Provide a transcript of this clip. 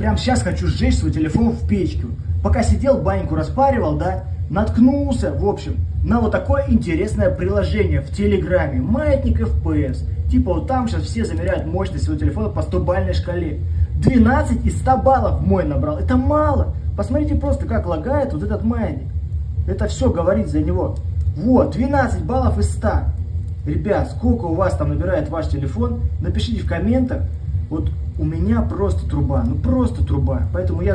прямо сейчас хочу сжечь свой телефон в печке. Пока сидел, баньку распаривал, да, наткнулся, в общем, на вот такое интересное приложение в Телеграме. Маятник FPS. Типа вот там сейчас все замеряют мощность своего телефона по 100-бальной шкале. 12 из 100 баллов мой набрал. Это мало. Посмотрите просто, как лагает вот этот маятник. Это все говорит за него. Вот, 12 баллов из 100. Ребят, сколько у вас там набирает ваш телефон, напишите в комментах. Вот у меня просто труба, ну просто труба. Поэтому я